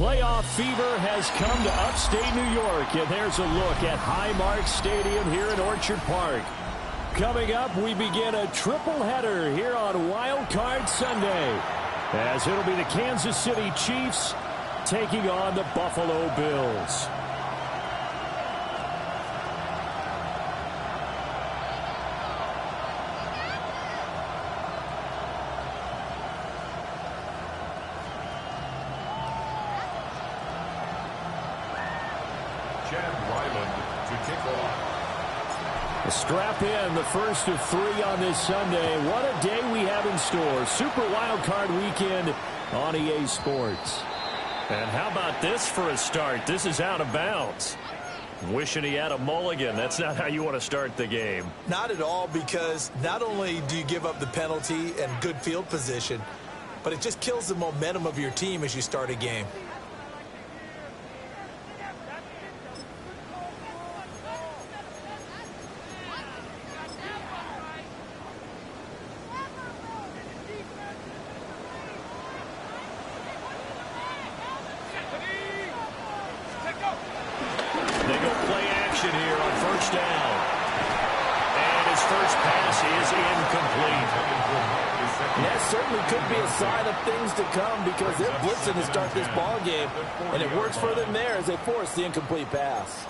Playoff fever has come to upstate New York, and there's a look at Highmark Stadium here in Orchard Park. Coming up, we begin a triple header here on Wild Card Sunday, as it'll be the Kansas City Chiefs taking on the Buffalo Bills. Strap in the first of 3 on this Sunday. What a day we have in store. Super Wild Card Weekend on EA Sports. And how about this for a start? This is out of bounds. Wishing he had a mulligan. That's not how you want to start the game. Not at all, because not only do you give up the penalty and good field position, but it just kills the momentum of your team as you start a game. Because they're blitzing to start this ball game, and it works for them there as they force the incomplete pass.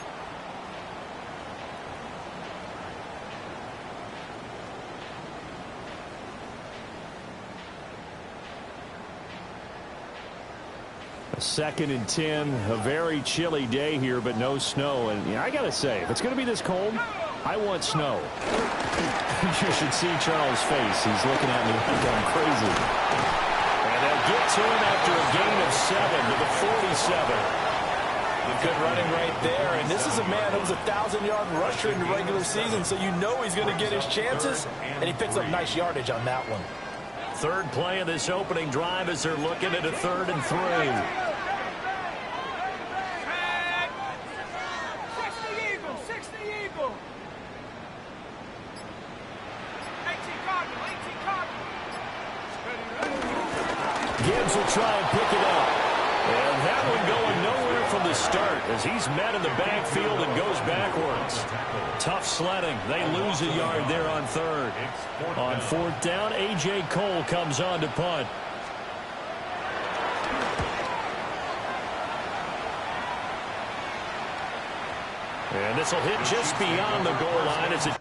A 2nd and 10, a very chilly day here, but no snow. And yeah, I got to say, if it's going to be this cold, I want snow. You should see Charles' face. He's looking at me like I'm crazy. They'll get to him after a gain of 7 to the 47. Good running right there. And this is a man who was a 1,000-yard rusher in the regular season, so you know he's going to get his chances, and he picks up nice yardage on that one. Third play of this opening drive as they're looking at a 3rd and 3. Gibbs will try and pick it up. And that one going nowhere from the start as he's met in the backfield and goes backwards. Tough sledding. They lose a yard there on 3rd. On 4th down, A.J. Cole comes on to punt. And this will hit just beyond the goal line as it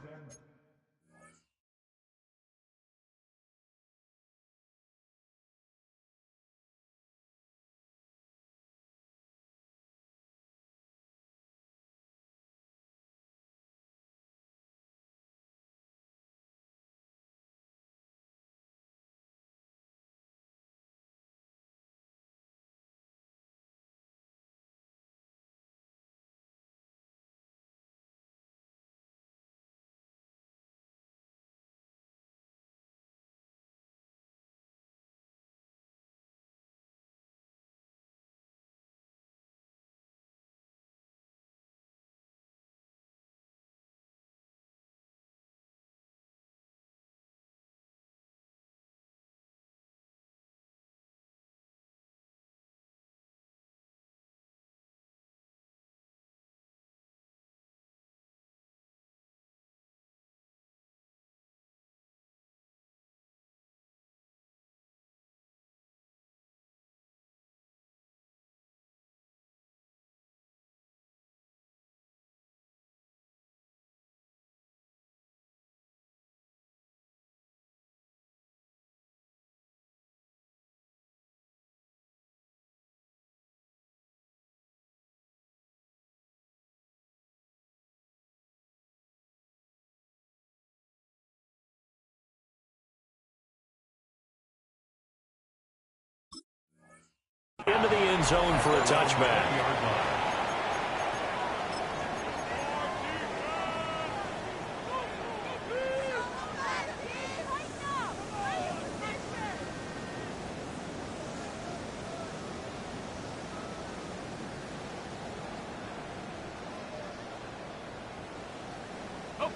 into the end zone for a touchback.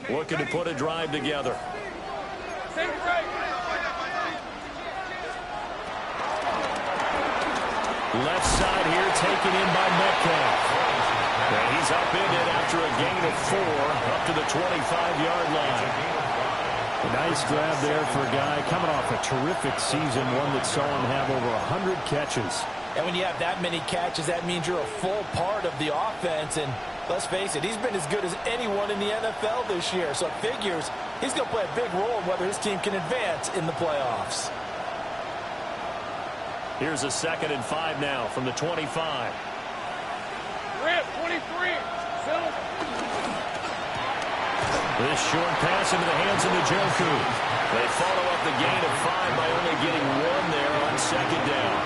Looking to put a drive together. Left side here taken in by Metcalf. And he's upended after a gain of 4 up to the 25-yard line. A nice grab there for a guy coming off a terrific season, one that saw him have over 100 catches. And when you have that many catches, that means you're a full part of the offense. And let's face it, he's been as good as anyone in the NFL this year. So it figures he's going to play a big role in whether his team can advance in the playoffs. Here's a 2nd and 5 now from the 25. Rip, 23. This short pass into the hands of Njoku. They follow up the gain of 5 by only getting 1 there on 2nd down.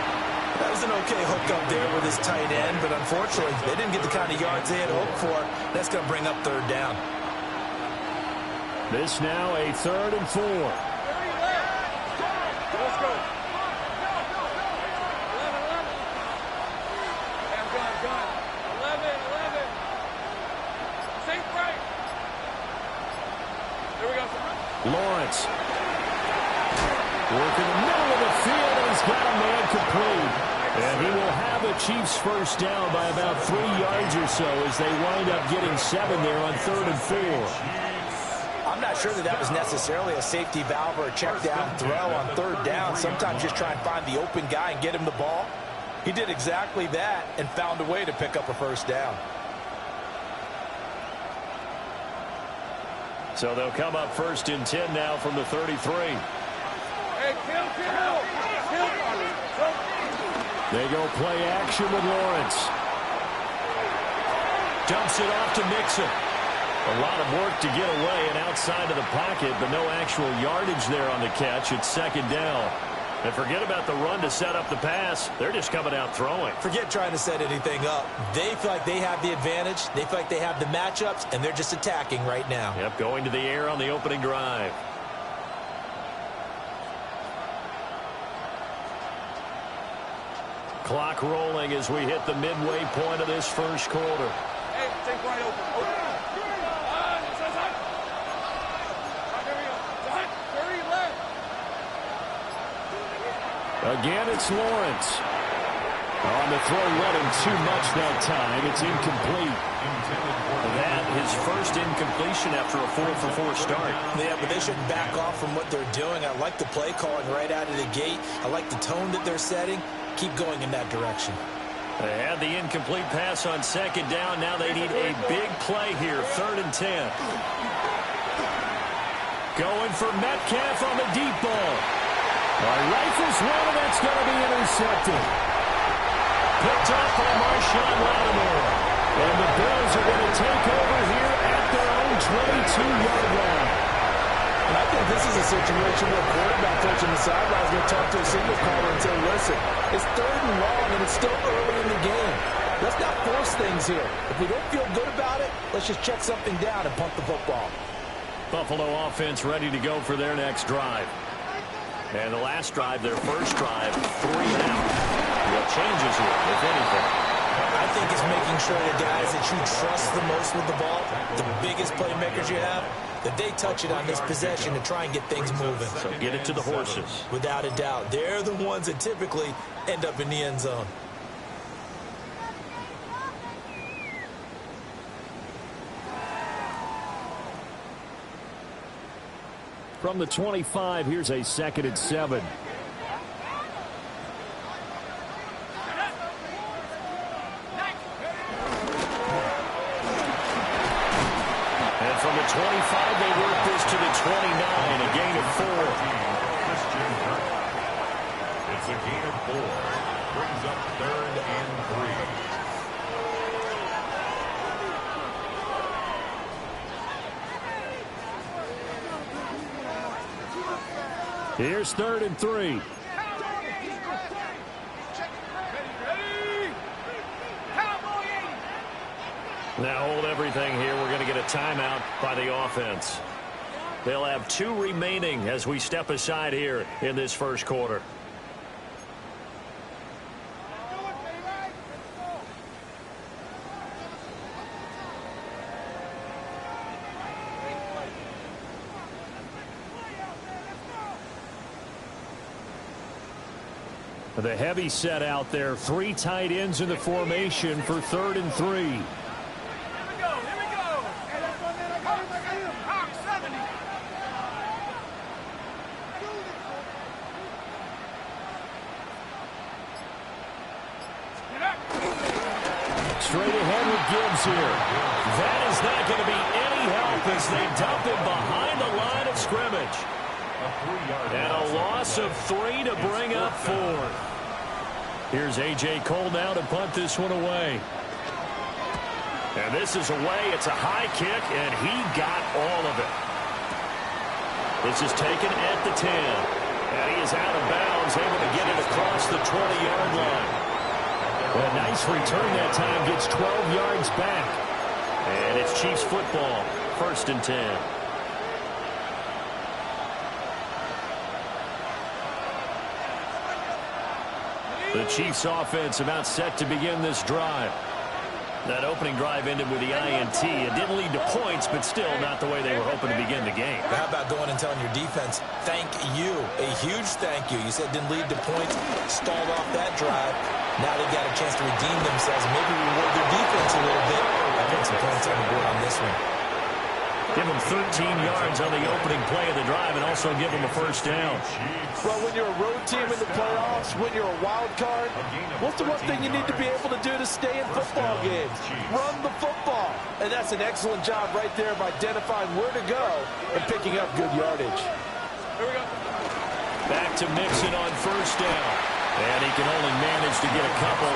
That was an okay hook up there with his tight end, but unfortunately, they didn't get the kind of yards they had hoped for. That's going to bring up 3rd down. This now a 3rd and 4. Let's go. 11. Safe right. There we go. Lawrence. Working the middle of the field, and he's got a man complete. And he will have a Chiefs first down by about 3 yards or so as they wind up getting 7 there on 3rd and 4. I'm not sure that was necessarily a safety valve or a check down throw on 3rd down. Sometimes just try and find the open guy and get him the ball. He did exactly that and found a way to pick up a first down. So they'll come up 1st and 10 now from the 33. Hey, kill. They go play action with Lawrence. Dumps it off to Mixon. A lot of work to get away and outside of the pocket, but no actual yardage there on the catch. It's 2nd down. And forget about the run to set up the pass. They're just coming out throwing. Forget trying to set anything up. They feel like they have the advantage. They feel like they have the matchups, and they're just attacking right now. Yep, going to the air on the opening drive. Clock rolling as we hit the midway point of this first quarter. Hey, take right open. Again, it's Lawrence. On the throw, led him too much that time. It's incomplete. That his first incompletion after a 4-for-4 start. Yeah, but they shouldn't back off from what they're doing. I like the play calling right out of the gate. I like the tone that they're setting. Keep going in that direction. They had the incomplete pass on 2nd down. Now they need a big play here. 3rd and 10. Going for Metcalf on the deep ball. Rifles one, and that's going to be intercepted. Picked off by Marshawn Lattimore. And the Bills are going to take over here at their own 22-yard line. And I think this is a situation where a quarterback coach on the sideline is going to talk to a signal caller and say, listen, it's 3rd and long, and it's still early in the game. Let's not force things here. If we don't feel good about it, let's just check something down and punt the football. Buffalo offense ready to go for their next drive. And the last drive, their first drive, 3 and out. What changes here, if anything? I think it's making sure the guys that you trust the most with the ball, the biggest playmakers you have, that they touch it on this possession to try and get things moving. So get it to the horses. Without a doubt. They're the ones that typically end up in the end zone. From the 25, here's a 2nd and 7. And from the 25, they work this to the 29, a gain of 4. It's a gain of 4. Brings up 3rd and 3. Here's 3rd and 3. Now hold everything here. We're going to get a timeout by the offense. They'll have 2 remaining as we step aside here in this first quarter. The heavy set out there. 3 tight ends in the formation for 3rd and 3. Here we go. Hey, that's my man. I got him. Hawk 70. Get up. Straight ahead with Gibbs here. That is not going to be any help as they dump him behind the line of scrimmage. And a loss of 3 to bring up 4. Here's A.J. Cole now to punt this one away. And this is away. It's a high kick, and he got all of it. This is taken at the 10. And he is out of bounds, able to get it across the 20-yard line. A nice return that time, gets 12 yards back. And it's Chiefs football, 1st and 10. The Chiefs offense about set to begin this drive. That opening drive ended with the INT. It didn't lead to points, but still not the way they were hoping to begin the game. How about going and telling your defense, thank you, a huge thank you. You said it didn't lead to points, stalled off that drive. Now they've got a chance to redeem themselves and maybe reward their defense a little bit. I put some points on the board on this one. Give them 13 yards on the opening play of the drive and also give them a 1st down. Well, when you're a road team in the playoffs, when you're a wild card, what's the one thing you need to be able to do to stay in football games? Run the football. And that's an excellent job right there of identifying where to go and picking up good yardage. Here we go. Back to Mixon on 1st down. And he can only manage to get a couple.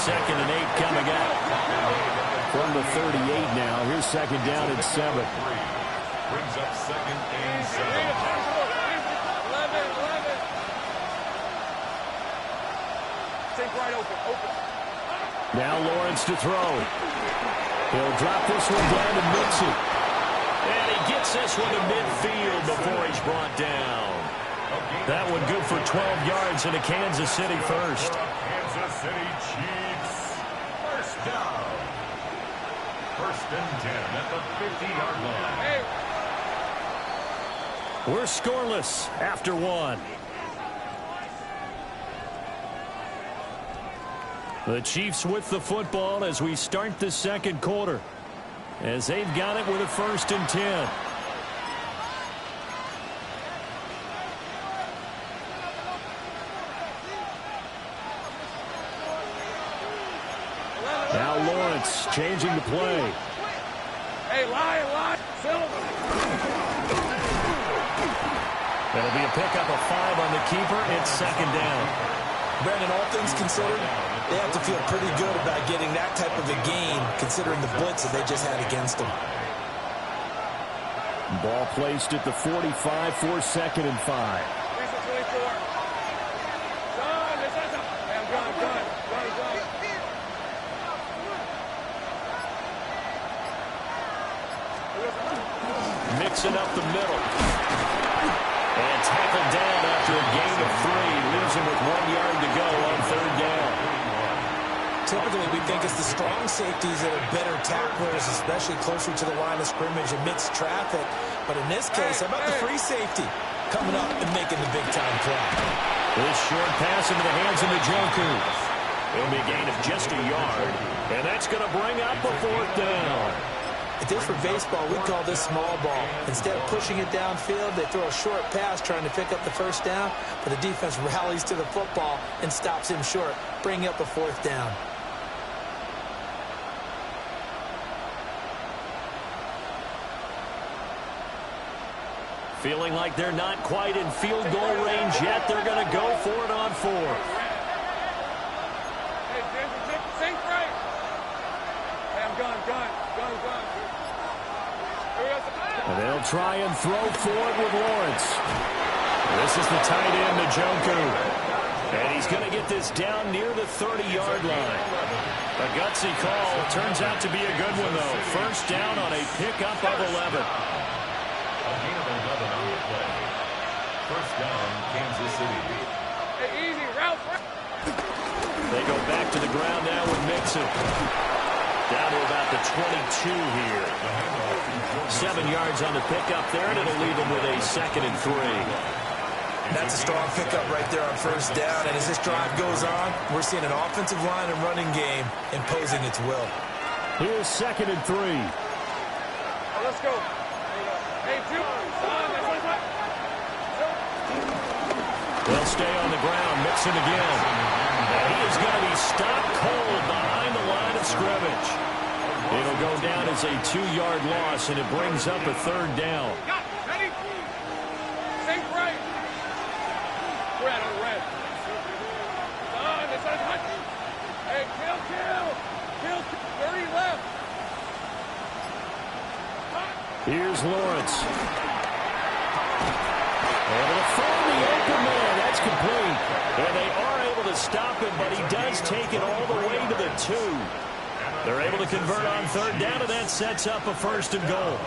2nd and 8 coming up. From the 38 now. Here's 2nd down and 7. Brings up 2nd and 7. 11. Sink right open. Now Lawrence to throw. He'll drop this one down to Mixon. And he gets this one to midfield before he's brought down. That one good for 12 yards into Kansas City 1st. Kansas City Chiefs. 1st down. 1st and 10 at the 50-yard line. Hey. We're scoreless after 1. The Chiefs with the football as we start the 2nd quarter. As they've got it with a 1st and 10. Now Lawrence changing the play. Hey, lie. Silver. That'll be a pickup of 5 on the keeper. It's 2nd down. Brandon, all things considered, they have to feel pretty good about getting that type of a gain, considering the blitz that they just had against them. Ball placed at the 45 for 2nd and 5. Mixing up the middle. And tackled down after a gain of 3. Leaves him with 1 yard to go on 3rd down. Typically, we think it's the strong safeties that are better tacklers, especially closer to the line of scrimmage amidst traffic. But in this case, how about the free safety coming up and making the big-time play? This short pass into the hands of the Njoku. It'll be a gain of just a yard. And that's going to bring up a 4th down. If this were baseball, we'd call this small ball. Instead of pushing it downfield, they throw a short pass trying to pick up the 1st down, but the defense rallies to the football and stops him short, bringing up a 4th down. Feeling like they're not quite in field goal range yet. They're going to go for it on 4th. Hey, sink right. Hey, I'm gun. And they'll try and throw for it with Lawrence. This is the tight end, Njoku. And he's going to get this down near the 30-yard line. A gutsy call. Turns out to be a good one, though. 1st down on a pickup of 11. A gain of 11 on the play. 1st down, Kansas City. Hey, easy, route. They go back to the ground now with Mixon. Down to about the 22 here. 7 yards on the pickup there, and it'll leave them with a 2nd and 3. That's a strong pickup right there on first down. And as this drive goes on, we're seeing an offensive line and running game imposing its will. Here's 2nd and 3. Oh, let's go. Hey, two. They'll stay on the ground, mixing again. And he is going to be stopped cold behind the line of scrimmage. It'll go down as a 2-yard loss, and it brings up a 3rd down. Ready? Stay right. Red on red. Son, this is hot. Hey, kill. 30 left. Here's Lawrence. Able to find the open man. That's complete. And they are able to stop him, but he does take it all the way to the 2. They're able to convert on 3rd down, and that sets up a 1st and goal.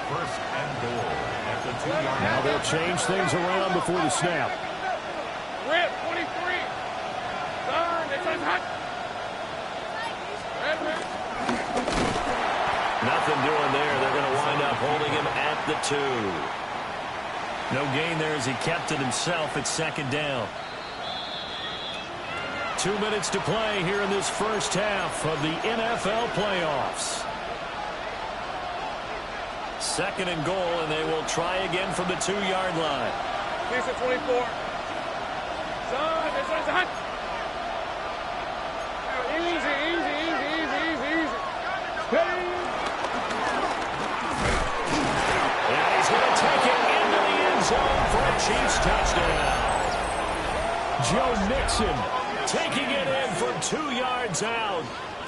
1st and goal at the 2-yard line. Now they'll change things around before the snap. Red, 23. Son, this is hot. Red. Nothing doing there. They're going to wind up holding him at the 2. No gain there as he kept it himself at 2nd down. 2 minutes to play here in this first half of the NFL playoffs. 2nd and goal, and they will try again from the 2-yard line. Here's the 24. Son, this is hot. Easy. Hey. And he's going to take it into the end zone for a Chiefs touchdown. Joe Mixon taking it in from 2 yards out.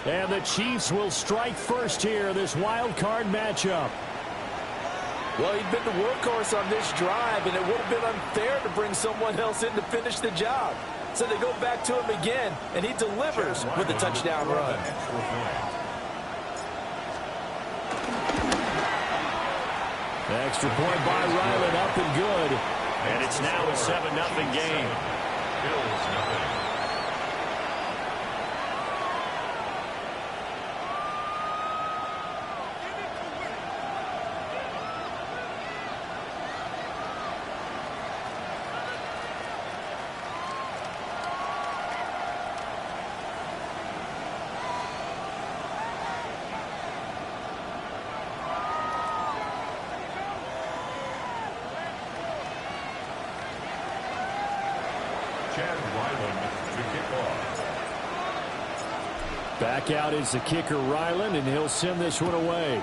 And the Chiefs will strike first here, this wild card matchup. Well, he'd been the workhorse on this drive, and it would have been unfair to bring someone else in to finish the job. So they go back to him again, and he delivers with a touchdown run. The extra point by Ryland up and good. And it's now a 7-0 game. Bills nothing. Back out is the kicker, Ryland, and he'll send this one away.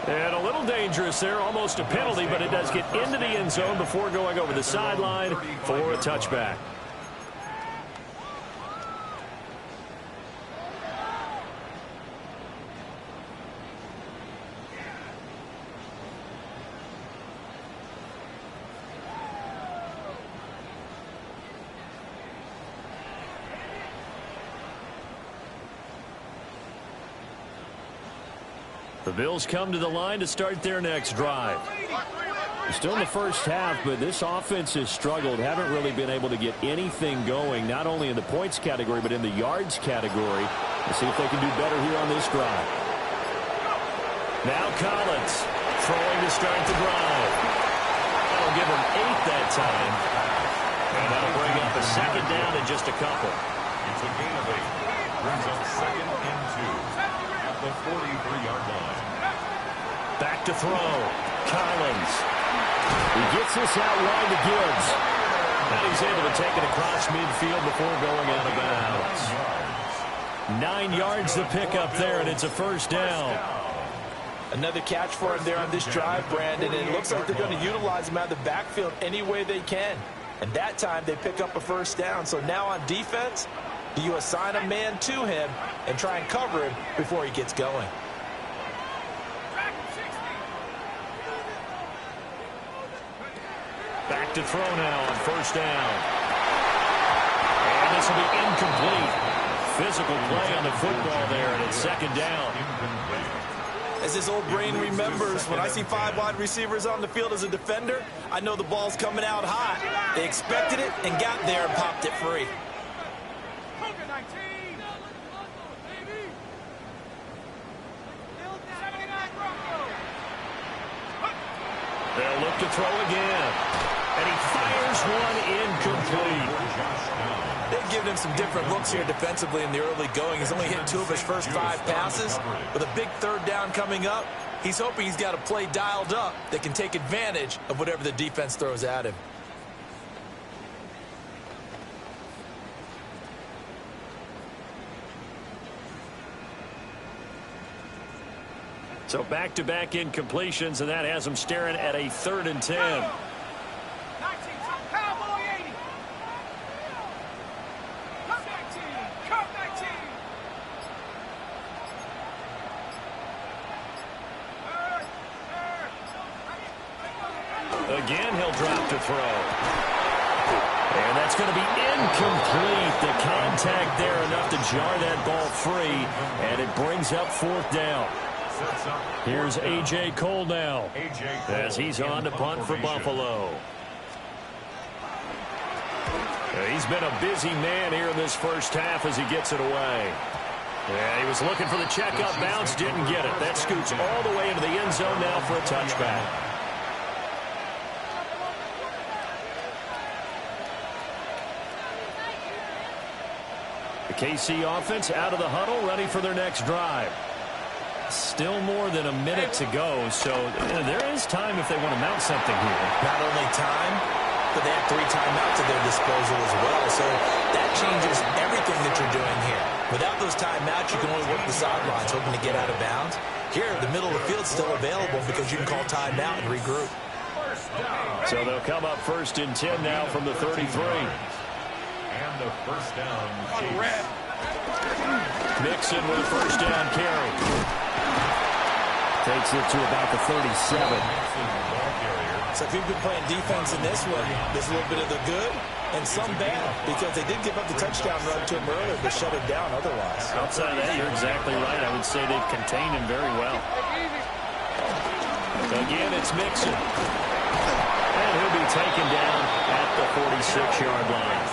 And a little dangerous there, almost a penalty, but it does get into the end zone before going over the sideline for a touchback. The Bills come to the line to start their next drive. Still in the first half, but this offense has struggled. Haven't really been able to get anything going, not only in the points category, but in the yards category. Let's see if they can do better here on this drive. Now Collins throwing to start the drive. That'll give him 8 that time. And that'll bring up a 2nd down in just a couple. It's a gain of 8. Brings up 2nd and 2 at the 43-yard line. Back to throw. Collins. He gets this out wide to Gibbs. And he's able to take it across midfield before going out of bounds. 9 yards to pick up there, and it's a 1st down. Another catch for him there on this drive, Brandon, and it looks like they're going to utilize him out of the backfield any way they can. And that time they pick up a 1st down. So now on defense, do you assign a man to him and try and cover him before he gets going? Back to throw now on 1st down. And this will be incomplete. Physical play on the football there, and it's 2nd down. As this old brain remembers, when I see 5 wide receivers on the field as a defender, I know the ball's coming out hot. They expected it and got there and popped it free. up to throw again. And he fires one incomplete. They've given him some different looks here defensively in the early going. He's only hit 2 of his first 5 passes. With a big 3rd down coming up, he's hoping he's got a play dialed up that can take advantage of whatever the defense throws at him. So back-to-back incompletions, and that has him staring at a 3rd and 10. 19, Cowboy 80. Come 19, come 19. Again, he'll drop to throw. And that's going to be incomplete. The contact there enough to jar that ball free, and it brings up 4th down. Here's A.J. Cole now as he's on to punt for Buffalo. He's been a busy man here in this first half as he gets it away. Yeah, he was looking for the checkup bounce, didn't get it. That scoots all the way into the end zone now for a touchback. The KC offense out of the huddle, ready for their next drive. Still more than a minute to go, so there is time if they want to mount something here. Not only time, but they have 3 timeouts at their disposal as well, so that changes everything that you're doing here. Without those timeouts, you can only work the sidelines, hoping to get out of bounds. Here, the middle of the field's still available because you can call timeout and regroup. So they'll come up 1st and 10 now from the 33. And the first down. Mixon with a 1st down carry. Takes it to about the 37. So if you've been playing defense in this one, there's a little bit of the good and some bad because they did give up the touchdown run to him earlier but shut it down otherwise. Outside of that, you're exactly right. I would say they've contained him very well. Again, it's Mixon. And he'll be taken down at the 46-yard line.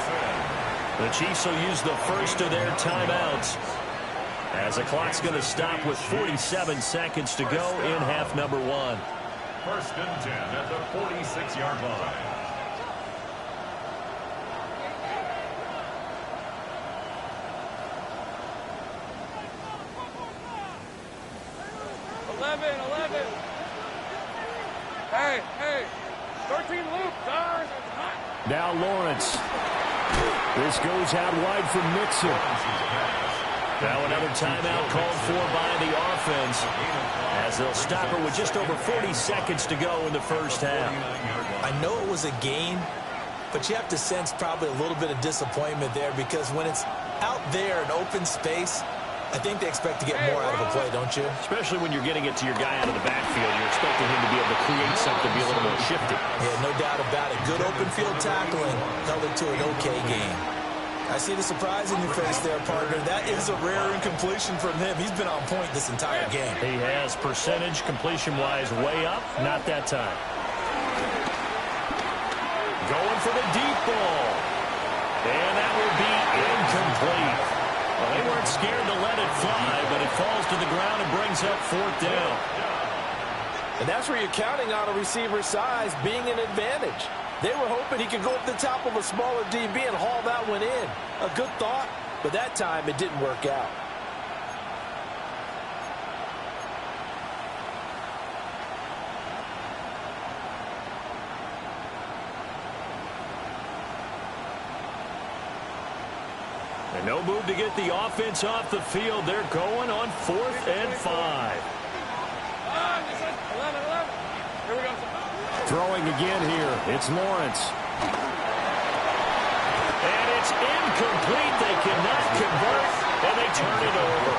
The Chiefs will use the first of their timeouts as the clock's going to stop with 47 seconds to go in half number 1. 1st and 10 at the 46-yard line. Hey, 13 loop, guys. Now Lawrence. This goes out wide for Mixon. Now another timeout called for by the offense as they'll stop her with just over 40 seconds to go in the first half. I know it was a gain, but you have to sense probably a little bit of disappointment there because when it's out there in open space, I think they expect to get more out of a play, don't you? Especially when you're getting it to your guy out of the backfield. You're expecting him to be able to create something, be a little more shifty. Yeah, no doubt about it. Good open field tackling held it to an okay game. I see the surprise in your face there, partner. That is a rare incompletion from him. He's been on point this entire game. He has percentage completion-wise way up. Not that time. Going for the deep ball. And that will be incomplete. Well, they weren't scared to let it fly, but it falls to the ground and brings up 4th down. And that's where you're counting on a receiver's size being an advantage. They were hoping he could go up the top of a smaller DB and haul that one in. A good thought, but that time it didn't work out. And no move to get the offense off the field. They're going on 4th and 5. 11. Here we go. Throwing again here. It's Lawrence. And it's incomplete. They cannot convert, and they turn it over.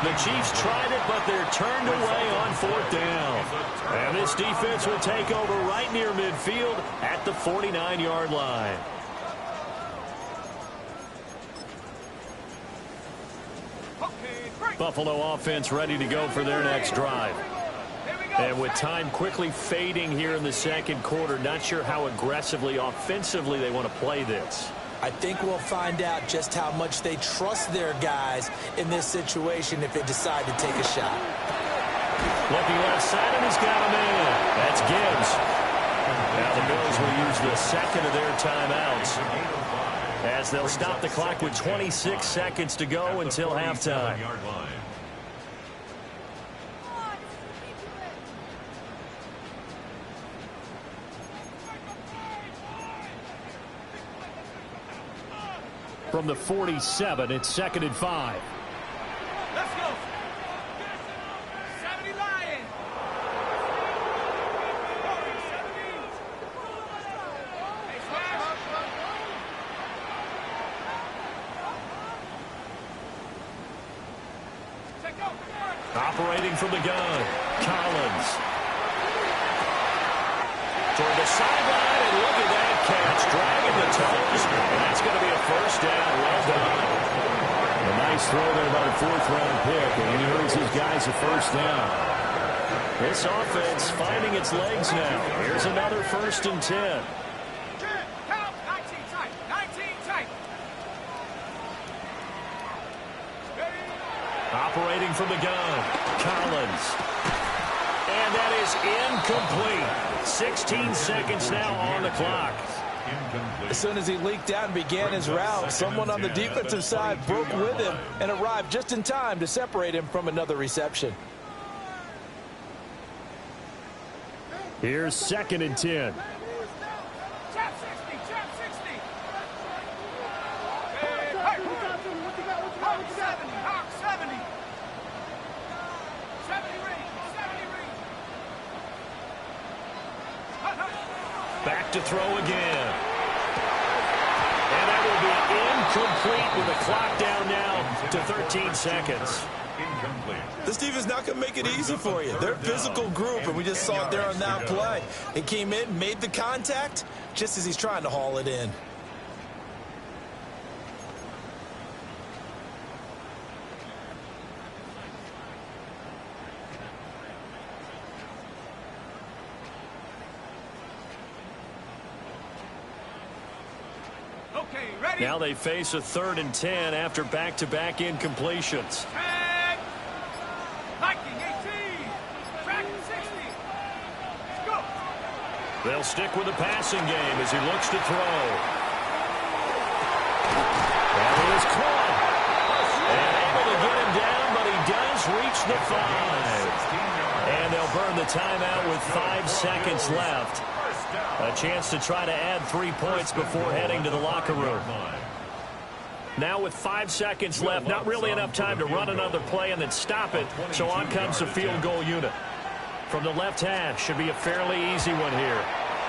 The Chiefs tried it, but they're turned away on 4th down. And this defense will take over right near midfield at the 49-yard line. Buffalo offense ready to go for their next drive. And with time quickly fading here in the second quarter, not sure how aggressively, offensively they want to play this. I think we'll find out just how much they trust their guys in this situation if they decide to take a shot. Looking left side, and he's got him in. That's Gibbs. Now the Bills will use the second of their timeouts as they'll stop the clock with 26 seconds to go until halftime. From the 47, it's 2nd and 5. Let's go. 70 Lions. Operating from the gun, Collins. Toward the sideline, and look at that catch, dragging the toes, and that's going to be a first down. Well done. A nice throw there by the 4th-round pick, and he earns his guys a first down. This offense finding its legs now. Here's another 1st and 10. Count 19 tight. 19 tight. Operating from the gun, Collins. And that is incomplete. 16 seconds now on the clock. As soon as he leaked out and began his route, someone on the defensive side broke with him and arrived just in time to separate him from another reception. Here's 2nd and 10. Chap 60. Chap 60. Hey, Hawk 70. Hawk 70. 70 ring. 70 ring. Back to throw again. And that will be incomplete with the clock down now to 13 seconds. This defense not going to make it easy for you. They're a physical group, and we just saw it there on that play. He came in, made the contact, just as he's trying to haul it in. Okay, ready? Now they face a 3rd and 10 after back-to-back incompletions. Tag. Viking 18. Track 60. Let's go. They'll stick with the passing game as he looks to throw. And it is caught. And able to get him down, but he does reach the 5. And they'll burn the timeout with 5 seconds left. A chance to try to add 3 points before heading to the locker room. Now with 5 seconds left, not really enough time to run another play and then stop it, so on comes the field goal unit. From the left hash, should be a fairly easy one here.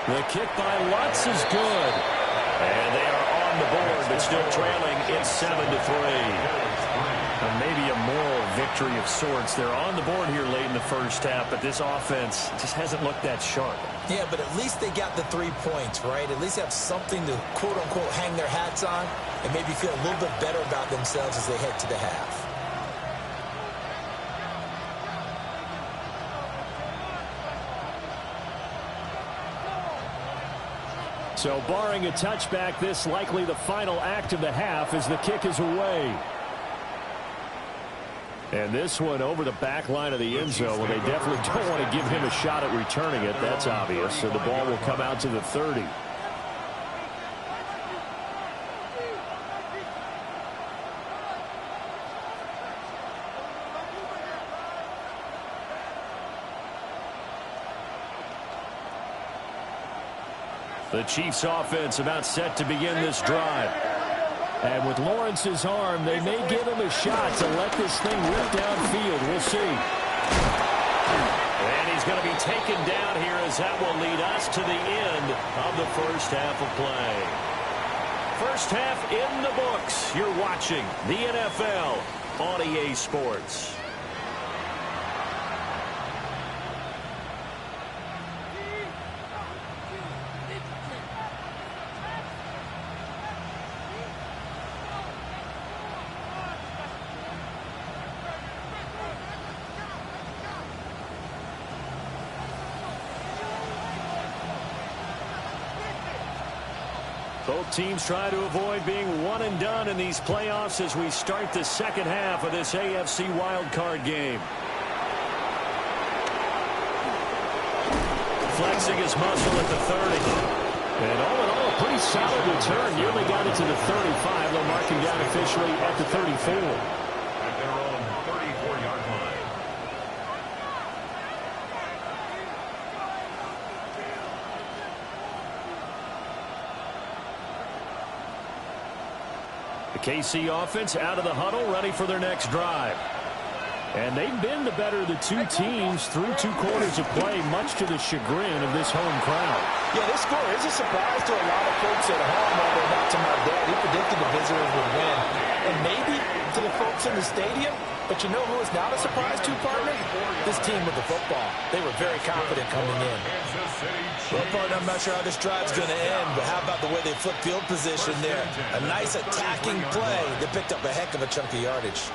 The kick by Lutz is good. And they are on the board, but still trailing. It's 7-3. Maybe a moral victory of sorts. They're on the board here late in the first half, but this offense just hasn't looked that sharp. Yeah, but at least they got the 3 points, right? At least have something to, quote-unquote, hang their hats on and maybe feel a little bit better about themselves as they head to the half. So barring a touchback, this likely the final act of the half as the kick is away. And this one over the back line of the end zone. Well, they definitely don't want to give him a shot at returning it. That's obvious. So the ball will come out to the 30. The Chiefs offense about set to begin this drive. And with Lawrence's arm, they may give him a shot to let this thing rip downfield. We'll see. And he's going to be taken down here as that will lead us to the end of the first half of play. First half in the books. You're watching the NFL on EA Sports. Both teams try to avoid being one and done in these playoffs as we start the second half of this AFC wildcard game. flexing his muscle at the 30. And all in all, a pretty solid return. Nearly got it to the 35. They'll mark him down officially at the 34. At their own 34-yard line. The KC offense out of the huddle, ready for their next drive. And they've been the better of the two teams through 2 quarters of play, much to the chagrin of this home crowd. Yeah, this score is a surprise to a lot of folks at home, although not to my dad. He predicted the visitors would win. And maybe to the folks in the stadium. But you know who is not a surprise to, partner? This team with the football. They were very confident coming in. Well, partner, I'm not sure how this drive's going to end, but how about the way they flip field position there? A nice attacking play that picked up a heck of a chunk of yardage.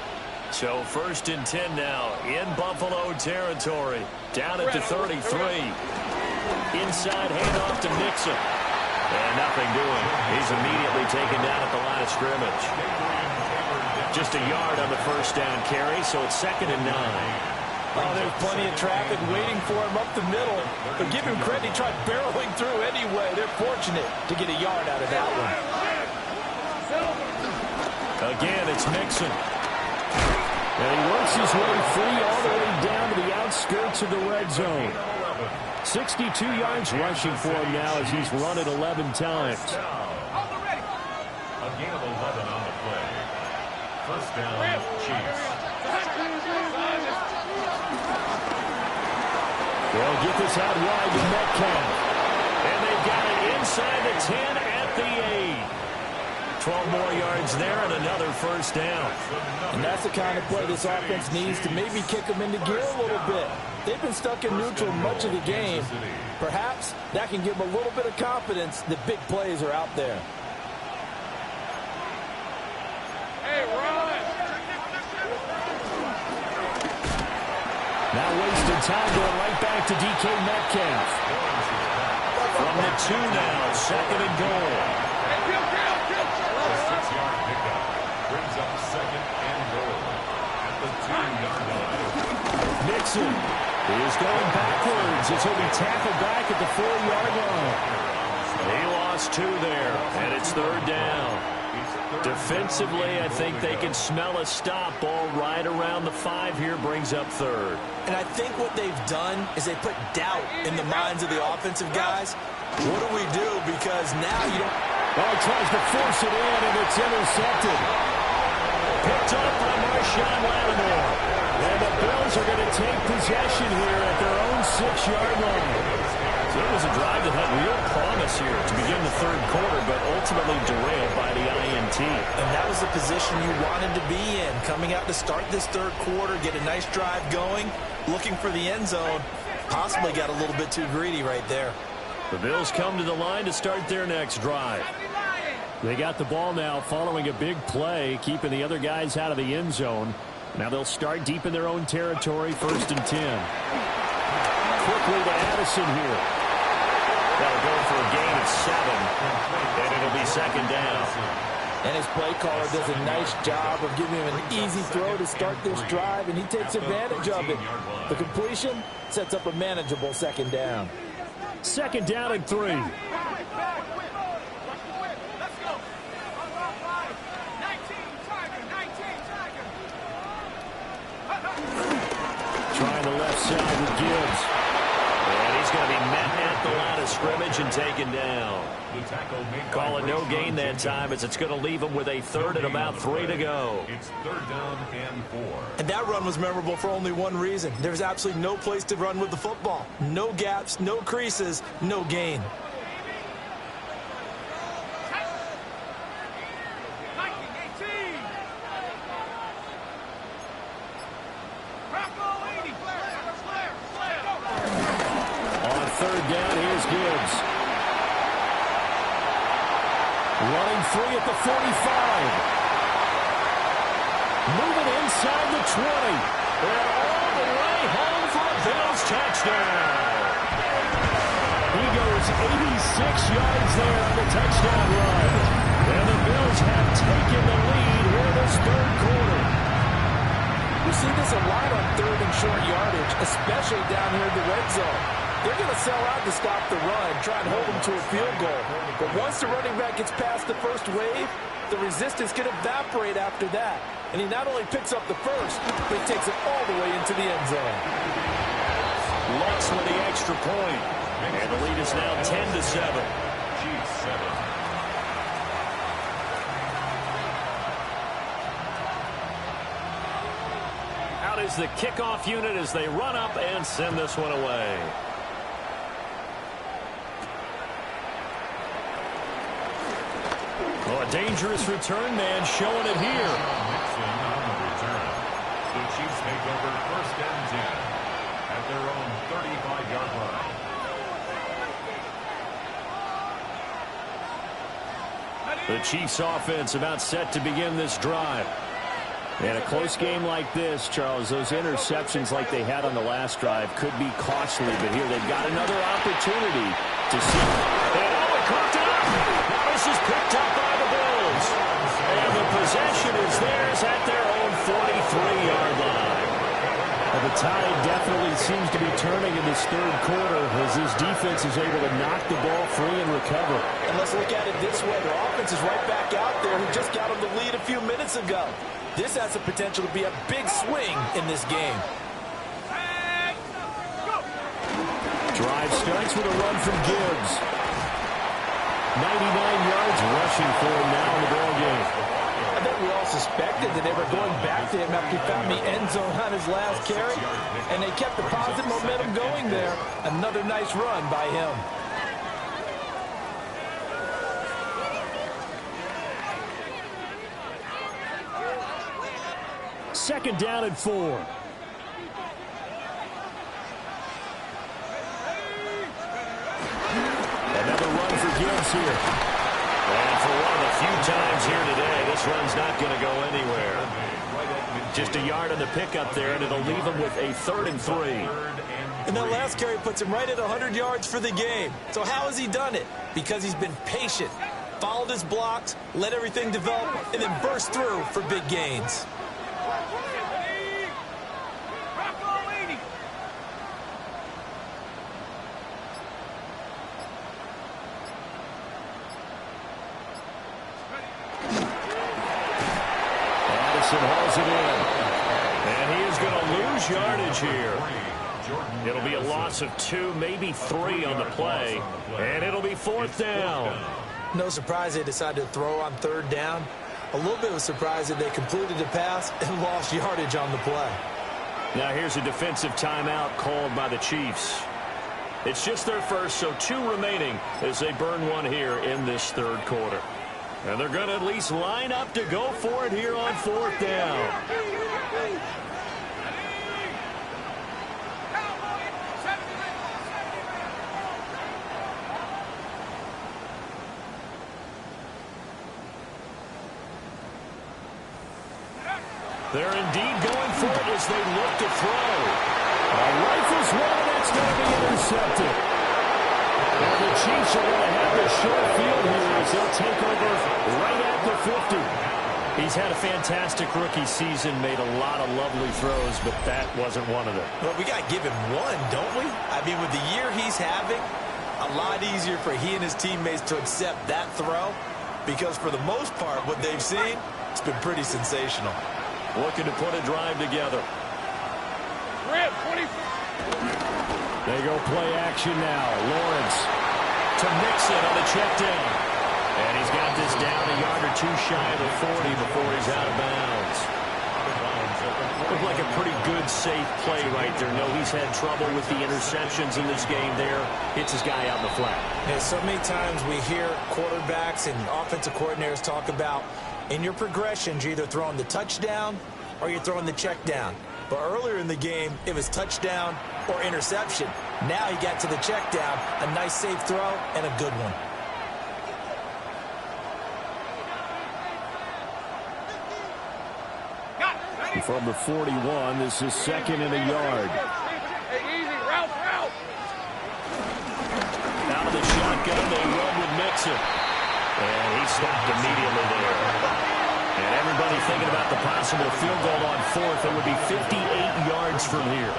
So 1st and 10 now in Buffalo territory. Down at the 33. Inside handoff to Nixon. And nothing doing. He's immediately taken down at the line of scrimmage. Just a yard on the 1st down carry, so it's 2nd and 9. Oh, there's plenty of traffic waiting for him up the middle. But give him credit, he tried barreling through anyway. They're fortunate to get a yard out of that one. Again, it's Nixon. And he works his way free all the way down to the outskirts of the red zone. 62 yards rushing for him now as he's run it 11 times. A gain of 11 on the play. 1st down, Chiefs. They'll get this out wide to Metcalf. And they've got it inside the 10 at the 8. 12 more yards there and another 1st down. And that's the kind of play this offense needs to maybe kick them into gear a little bit. They've been stuck in neutral much of the game. Perhaps that can give them a little bit of confidence that big plays are out there. Hey, run! Now wasted time going right back to DK Metcalf. From the 2 now, 2nd and goal. A 6-yard pickup brings up 2nd and goal at the 2-yard line. Nixon is going backwards as he'll be tackled back at the 4-yard line. He lost 2 there, and it's 3rd down. Defensively, I think they can smell a stop. Ball right around the 5 here brings up 3rd. And I think what they've done is they put doubt in the minds of the offensive guys. What do we do? Because now you don't... Oh, he tries to force it in, and it's intercepted. Picked up by Marshawn Lattimore. And the Bills are going to take possession here at their own 6-yard line. So it was a drive that had real promise here to begin the 3rd quarter, but ultimately derailed by the INT. And that was the position you wanted to be in. Coming out to start this 3rd quarter, get a nice drive going, looking for the end zone. Possibly got a little bit too greedy right there. The Bills come to the line to start their next drive. They got the ball now following a big play, keeping the other guys out of the end zone. Now they'll start deep in their own territory, 1st and 10. Quickly to Addison here. That'll go for a gain of 7, and it'll be 2nd down. And his play caller does a nice job of giving him an easy throw to start this drive, and he takes advantage of it. The completion sets up a manageable 2nd down. 2nd down and 3. Trying the left side with Gibbs. And he's going to be met at the line of scrimmage and taken down. Call it no gain that time as it's going to leave him with a 3rd and about 3 to go. It's 3rd down and 4. And that run was memorable for only one reason. There's absolutely no place to run with the football. No gaps, no creases, no gain. On 3rd down, here's Gibbs. Running free at the 45. Moving inside the 20. And all the way home for a Bills touchdown. He goes 86 yards there on the touchdown run. And the Bills have taken the lead here this 3rd quarter. We see this a lot on 3rd and short yardage, especially down here in the red zone. They're going to sell out to stop the run, try and hold them to a field goal. But once the running back gets past the first wave, the resistance can evaporate after that. And he not only picks up the first, but he takes it all the way into the end zone. Lutz with the extra point. And the lead is now 10-7. Chiefs 7. Out is the kickoff unit as they run up and send this one away. Oh, a dangerous return man showing it here. Mixon on the return. The Chiefs take over 1st and 10 at their own 35-yard line. The Chiefs offense about set to begin this drive. And a close game like this, Charles, those interceptions like they had on the last drive could be costly. But here they've got another opportunity to see. And oh, it cooked up. Now this is picked up by the Bills. And the possession is theirs at their own 43-yard line. And the tide definitely seems to be turning in this third quarter as this defense is able to knock the ball free and recover. And let's look at it this way. Their offense is right back out there who just got them the lead a few minutes ago. This has the potential to be a big swing in this game. Drive starts with a run from Gibbs. 99 yards rushing for him now in the ball game. I think we all suspected that they were going back to him after he found the end zone on his last carry, and they kept the positive momentum going there. Another nice run by him. Second down and 4. Another run for Gibbs here. And for one of the few times here today, this run's not going to go anywhere. Just a yard on the pickup there, and it'll leave him with a 3rd and 3. And that last carry puts him right at 100 yards for the game. So how has he done it? Because he's been patient, followed his blocks, let everything develop, and then burst through for big gains. Hauls it in. And he is going to lose yardage here. It'll be a loss of 2, maybe 3 on the play. And it'll be 4th down. No surprise they decided to throw on 3rd down. A little bit of a surprise that they completed the pass and lost yardage on the play. Now here's a defensive timeout called by the Chiefs. It's just their first, so 2 remaining as they burn one here in this 3rd quarter. And they're going to at least line up to go for it here on 4th down. They're indeed going for it as they look to throw. Rifles one, that's going to be intercepted. And the Chiefs are going to have this short field here as they'll take over right at the 50. He's had a fantastic rookie season, made a lot of lovely throws, but that wasn't one of them. Well, we got to give him one, don't we? I mean, with the year he's having, a lot easier for he and his teammates to accept that throw because for the most part, what they've seen, it's been pretty sensational. Looking to put a drive together. Rip, 20. They go play action now. Lawrence to Mixon on the check down. And he's got this down a yard or 2 shy of the 40 before he's out of bounds. Looked like a pretty good, safe play right there. No, he's had trouble with the interceptions in this game there. Hits his guy out in the flat. Yeah, so many times we hear quarterbacks and offensive coordinators talk about in your progressions, you're either throwing the touchdown or you're throwing the check down. But earlier in the game, it was touchdown or interception. Now he got to the check down, a nice safe throw, and a good one. From the 41, this is 2nd and a yard. Hey, easy, route. Out of the shotgun, they run with Mixon. And he stopped immediately there. And everybody thinking about the possible field goal on 4th. It would be 58 yards from here.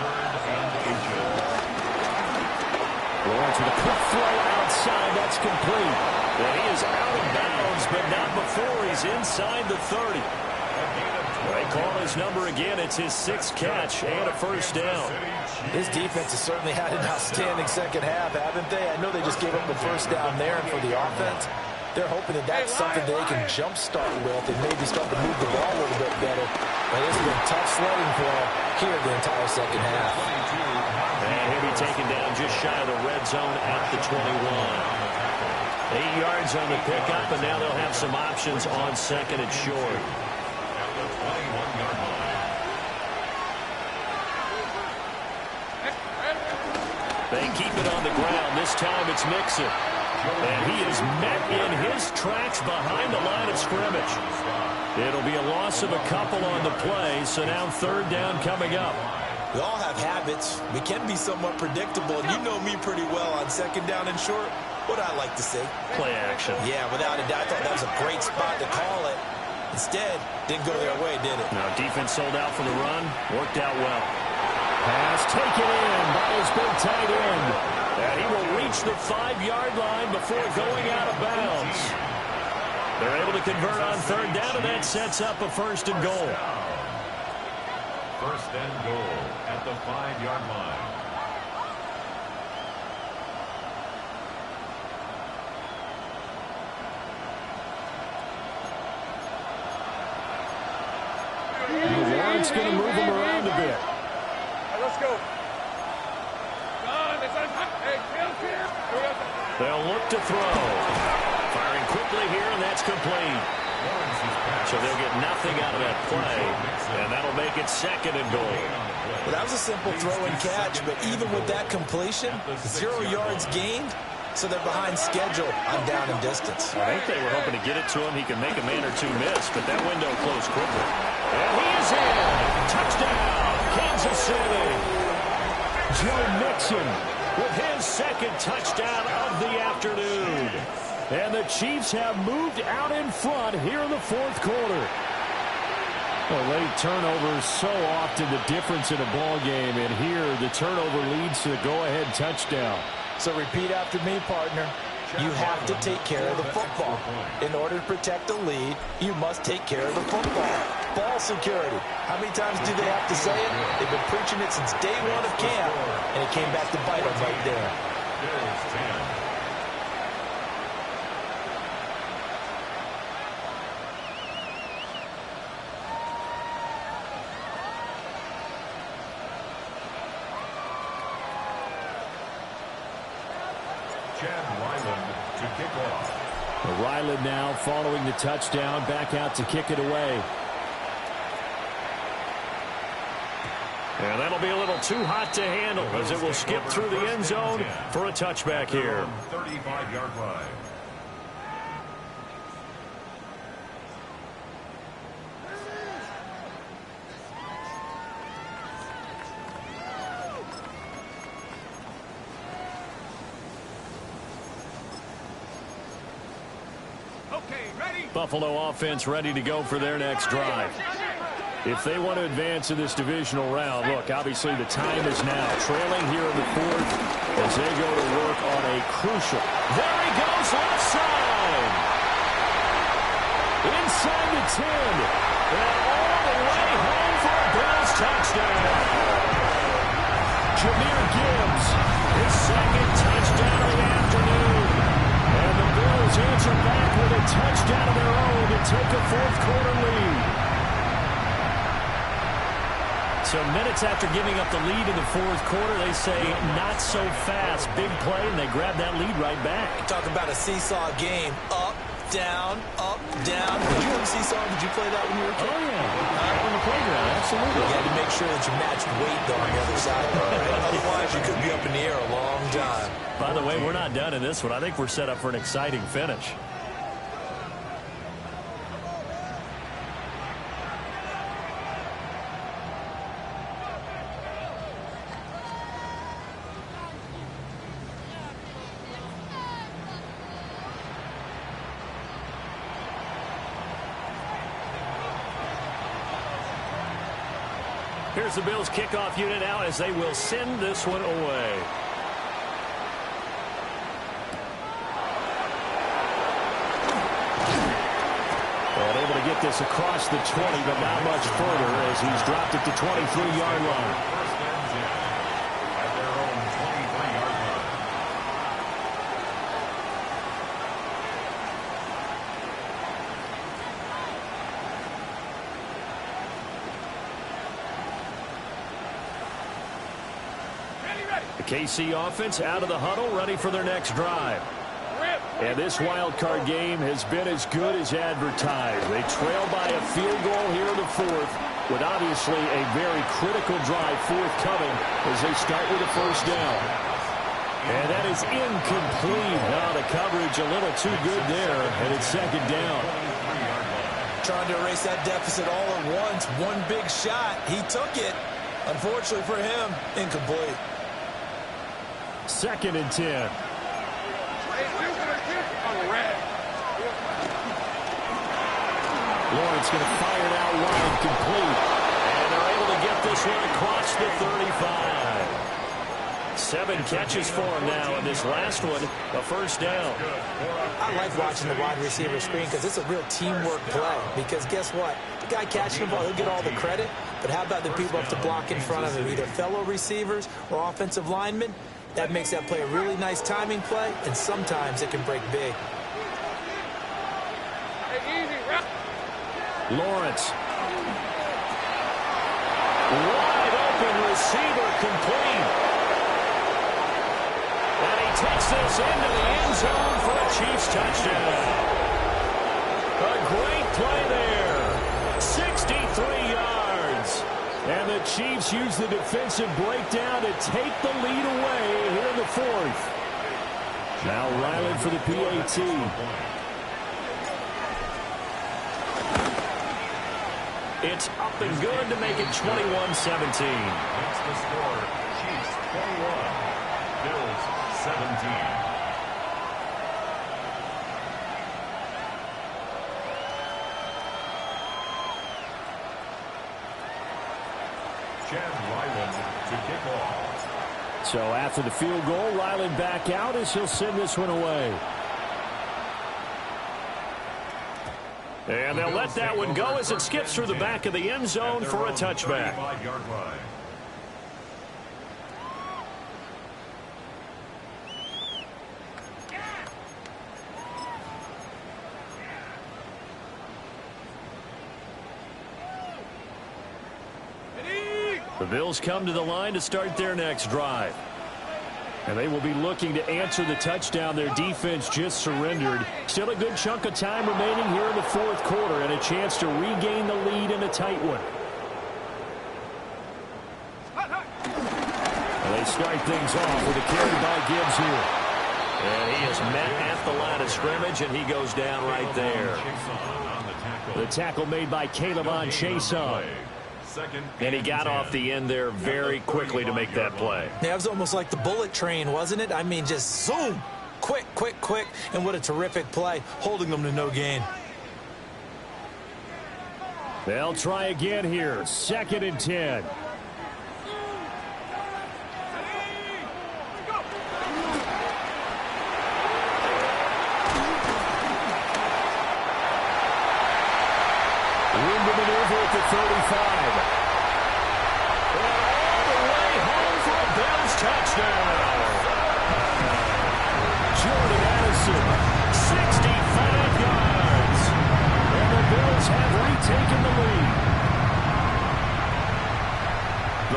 Lawrence with a quick throw outside. That's complete. And he is out of bounds, but not before he's inside the 30. They call his number again. It's his 6th catch and a first down. This defense has certainly had an outstanding second half, haven't they? I know they just gave up the first down there, and for the offense, they're hoping that that's something they can jumpstart with and maybe start to move the ball a little bit better. But it's been tough sledding for them here the entire second half. And he'll be taken down just shy of the red zone at the 21. 8 yards on the pickup, and now they'll have some options on second and short. They keep it on the ground. This time it's Mixon. And he is met in his tracks behind the line of scrimmage. It'll be a loss of a couple on the play, so now 3rd down coming up. We all have habits. We can be somewhat predictable, and you know me pretty well on 2nd down and short. What I like to say? Play action. Yeah, without a doubt. I thought that was a great spot to call it. Instead, didn't go their way, did it? Now, defense sold out for the run. Worked out well. Pass taken in by his big tight end. And he will reach the 5-yard line before going out of bounds. They're able to convert on 3rd down, and that sets up a 1st and goal. 1st and goal at the 5-yard line. Lawrence going to move him around a bit. Let's go. They'll look to throw. Firing quickly here, and that's complete. So they'll get nothing out of that play, and that'll make it 2nd and goal. Well, that was a simple throw and catch, but even with that completion, 0 yards gained, so they're behind schedule on down and distance. I think they were hoping to get it to him. He can make a man or two miss, but that window closed quickly. And he is in. Touchdown, Kansas City. Joe Mixon with his 2nd touchdown of the afternoon. And the Chiefs have moved out in front here in the 4th quarter. Well, late turnovers so often the difference in a ball game, and here the turnover leads to the go-ahead touchdown. So repeat after me, partner. You have to take care of the football. In order to protect the lead, you must take care of the football. Ball security. How many times do they have to say it? They've been preaching it since day 1 of camp, and it came back to bite them right there. Ryland now following the touchdown, back out to kick it away. And that'll be a little too hot to handle as it will skip through the end zone for a touchback here. 35-yard line. Buffalo offense ready to go for their next drive. If they want to advance in this divisional round, look, obviously the time is now. Trailing here in the 4th as they go to work on a crucial. There he goes, left side. Inside the 10. And all the way home for a Bills touchdown. Jahmyr Gibbs, his 2nd touchdown of the afternoon. And the Bills answer back with a touchdown of their own to take a 4th quarter lead. So minutes after giving up the lead in the 4th quarter, they say not so fast. Big play, and they grab that lead right back. Talk about a seesaw game. Up, down, up, down. Did you have a seesaw? Did you play that when you were a kid? Oh, yeah. On the playground, absolutely. You had to make sure that you matched weight, though, on the other side. Right? Otherwise, you could be up in the air a long time. By the way, we're not done in this one. I think we're set up for an exciting finish. Here's the Bills kickoff unit out as they will send this one away. get this across the 20, but not much further as he's dropped it to 23-yard line. First and 10 at their own 23-yard line. The KC offense out of the huddle, ready for their next drive. And this wild card game has been as good as advertised. They trail by a field goal here in the fourth, with obviously a very critical drive forthcoming as they start with a first down. And that is incomplete. Now the coverage a little too good there, and it's second down. Trying to erase that deficit all at once. One big shot. He took it. Unfortunately for him, incomplete. Second and 10. Lawrence going to fire it out wide, complete. And they're able to get this one across the 35. 7 catches for him now, and this last one, a first down. I like watching the wide receiver screen because it's a real teamwork play. Because guess what? The guy catching the ball, he'll get all the credit. But how about the people up to block in front of him, either fellow receivers or offensive linemen? That makes that play a really nice timing play, and sometimes it can break big. Lawrence. Wide open receiver, complete. And he takes this into the end zone for a Chiefs touchdown. A great play there. 63 yards. And the Chiefs use the defensive breakdown to take the lead away here in the fourth. Now Ryland for the PAT. It's up and good to make it 21-17. That's the score. Chiefs 21, Bills 17. Chad Ryland to kick off. So after the field goal, Ryland back out as he'll send this one away. And they'll let that one go as it skips through the back of the end zone for a touchback. The Bills come to the line to start their next drive. And they will be looking to answer the touchdown their defense just surrendered. Still a good chunk of time remaining here in the fourth quarter and a chance to regain the lead in a tight one. And they start things off with a carry by Gibbs here. And he is met at the line of scrimmage, and he goes down right there. The tackle made by Caleb on Chason. And he got off the end there very quickly to make that play. Yeah, it was almost like the bullet train, wasn't it? I mean, just zoom. Quick, quick, quick. And what a terrific play, holding them to no gain. They'll try again here. Second and 10. Room to maneuver at the 35. Touchdown. Jordan Addison, 65 yards. And the Bills have retaken the lead.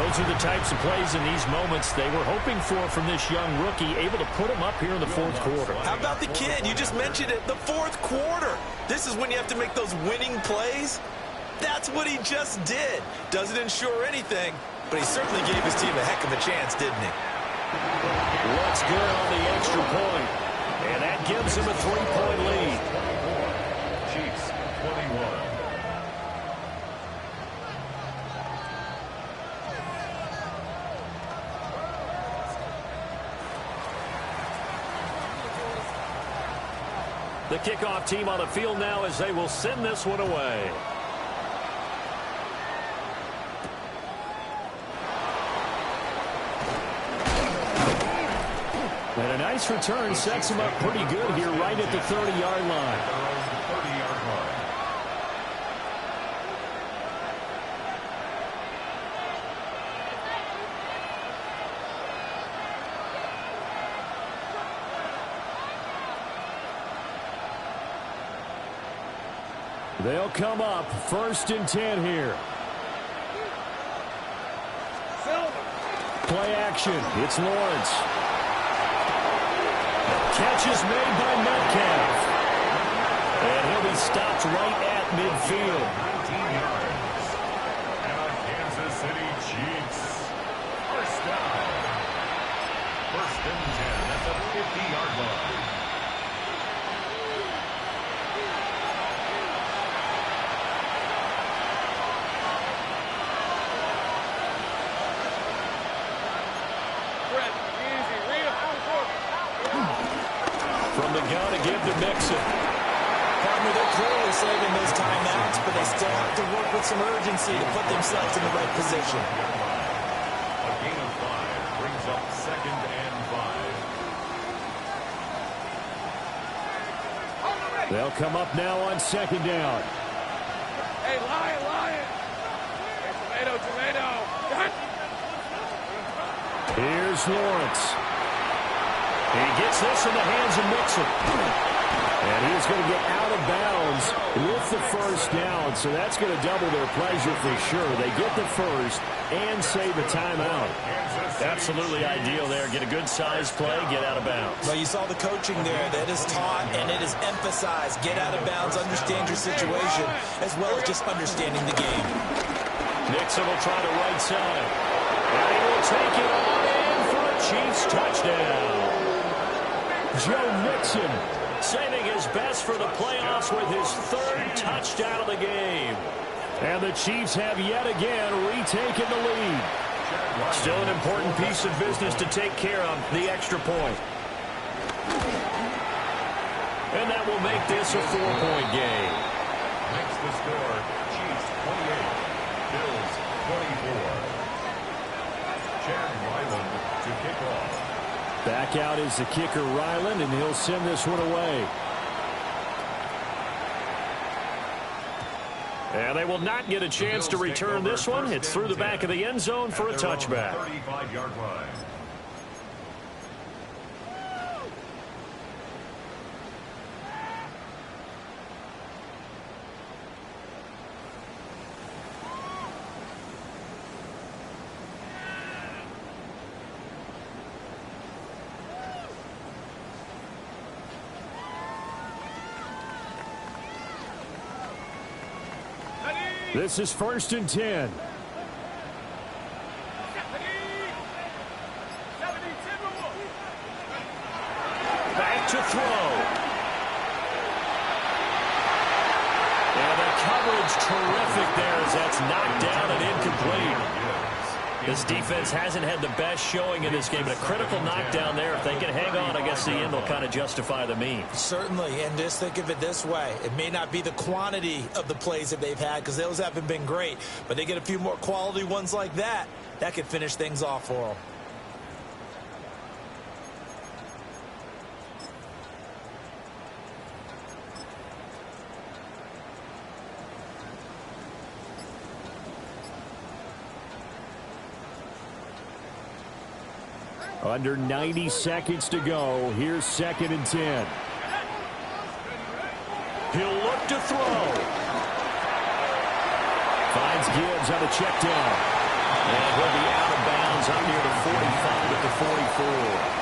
Those are the types of plays in these moments they were hoping for from this young rookie, able to put him up here in the fourth quarter. How about the kid? You just mentioned it, the fourth quarter. This is when you have to make those winning plays. That's what he just did. Doesn't ensure anything, but he certainly gave his team a heck of a chance, didn't he? Looks good on the extra point. And that gives him a 3-point lead. Chiefs 21. The kickoff team on the field now as they will send this one away. And a nice return sets him up pretty good here right at the 30-yard line. They'll come up 1st and 10 here. Play action. It's Lawrence. Catch is made by Metcalf. And he'll be stopped right at midfield. 19 yards. And a Kansas City Chiefs. First down. 1st and 10 at the 50-yard line. From the gun again to Mixon. Partner, they're clearly saving those timeouts, but they still have to work with some urgency to put themselves in the right position. A gain of 5 brings up 2nd and 5. They'll come up now on 2nd down. Hey, Lion. Hey, tomato. Here's Lawrence. He gets this in the hands of Mixon. And he's going to get out of bounds with the 1st down, so that's going to double their pleasure for sure. They get the 1st and save a timeout. Absolutely ideal there. Get a good size play, get out of bounds. Well, you saw the coaching there. That is taught and it is emphasized. Get out of bounds, understand your situation, as well as just understanding the game. Nixon will try the right side. And he will take it on in for a Chiefs touchdown. Joe Mixon saving his best for the playoffs with his 3rd touchdown of the game. And the Chiefs have yet again retaken the lead. Still an important piece of business to take care of, the extra point. And that will make this a 4-point game. Makes the score Chiefs 28, Bills 24. Chad Ryland to kick off. Back out is the kicker, Ryland, and he'll send this one away. And they will not get a chance to return this one. It's through the back of the end zone for a touchback. 35-yard line. This is 1st and 10. Back to throw. And the coverage terrific there as that's knocked down and incomplete. This defense hasn't had the best showing in this game, but a critical knockdown there. If they can hang on, I guess the end will kind of justify the means. Certainly, and just think of it this way. It may not be the quantity of the plays that they've had because those haven't been great, but they get a few more quality ones like that. That could finish things off for them. Under 90 seconds to go. Here's 2nd and 10. He'll look to throw. Finds Gibbs on the check down. And he'll be out of bounds up near the 45 at the 44.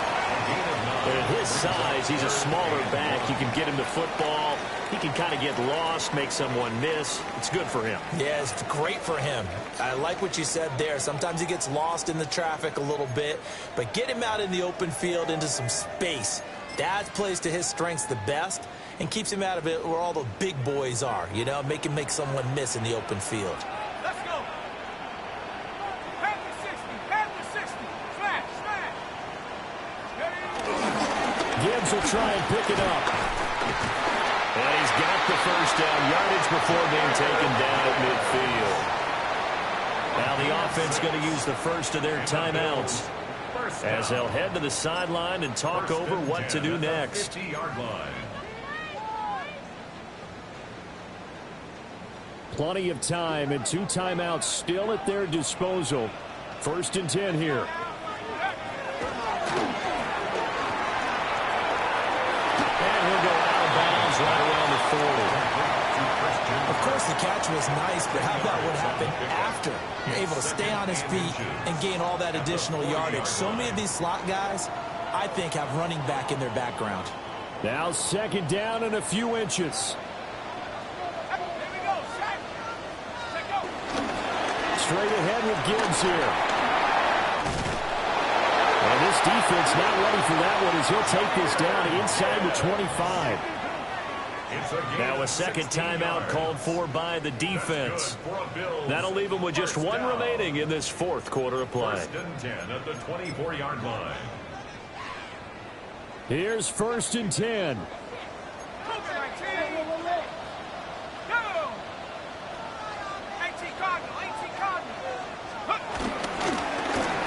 At his size, he's a smaller back. You can get him the football. He can kind of get lost, make someone miss. It's good for him. Yeah, it's great for him. I like what you said there. Sometimes he gets lost in the traffic a little bit, but get him out in the open field into some space. That plays to his strengths the best and keeps him out of it where all the big boys are, you know, make him make someone miss in the open field. Let's go. Pass to 60. Smash. Gibbs will try and pick it up. And he's got the 1st down, yardage before being taken down at midfield. Now the offense going to use the first of their timeouts as they'll head to the sideline and talk over what to do next. 50-yard line. Plenty of time and 2 timeouts still at their disposal. 1st and 10 here. And he'll go out of bounds right around the 40. A catch was nice, but how about what happened after? You're able to stay on his feet and gain all that additional yardage. So many of these slot guys, I think, have running back in their background. Now 2nd down and a few inches. Straight ahead with Gibbs here. And this defense not ready for that one as he'll take this down inside the 25. Now a 2nd timeout called for by the defense. That'll leave them with just one remaining in this 4th quarter of play. 1st and 10 at the 24-yard line. Here's 1st and 10.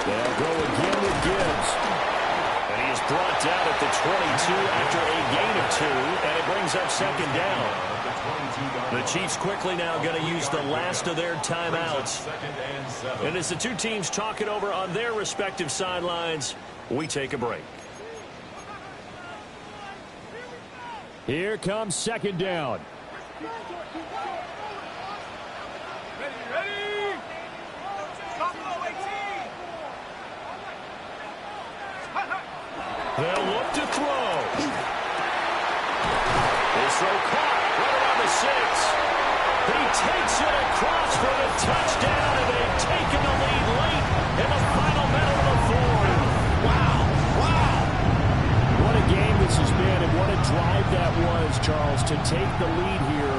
They'll go again with Gibbs. And he is brought down at the 22 after a gain of 2, and it brings up 2nd down. The Chiefs quickly now going to use the last of their timeouts. And as the two teams talk it over on their respective sidelines, we take a break. Here comes 2nd down. They'll look to throw. This throw caught right around the 6. He takes it across for the touchdown, and they've taken the lead late in the final minute of the 4th. Wow. Wow. What a game this has been, and what a drive that was, Charles, to take the lead here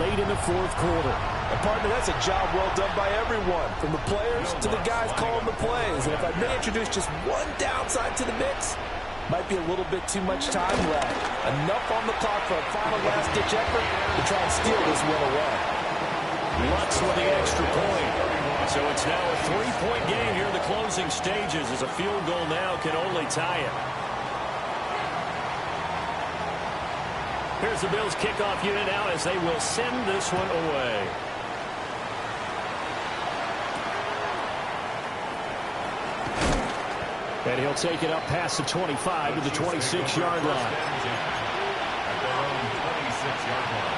late in the 4th quarter. And partner, that's a job well done by everyone, from the players to the guys calling the plays. And if I may introduce just one downside to the mix, might be a little bit too much time left. Enough on the clock for a final last-ditch effort to try and steal this win away. Lutz with the extra point. So it's now a 3-point game here in the closing stages, as a field goal now can only tie it. Here's the Bills kickoff unit now as they will send this one away. And he'll take it up past the 25 to the 26-yard line. At their own 26-yard line.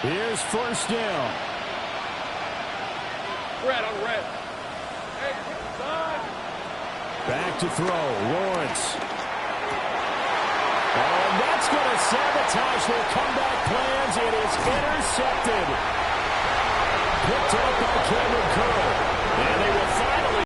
Here's 1st down. Red on red. Hey, son. Back to throw. Lawrence. And that's going to sabotage their comeback plans. It is intercepted. Picked up by Cameron Curl.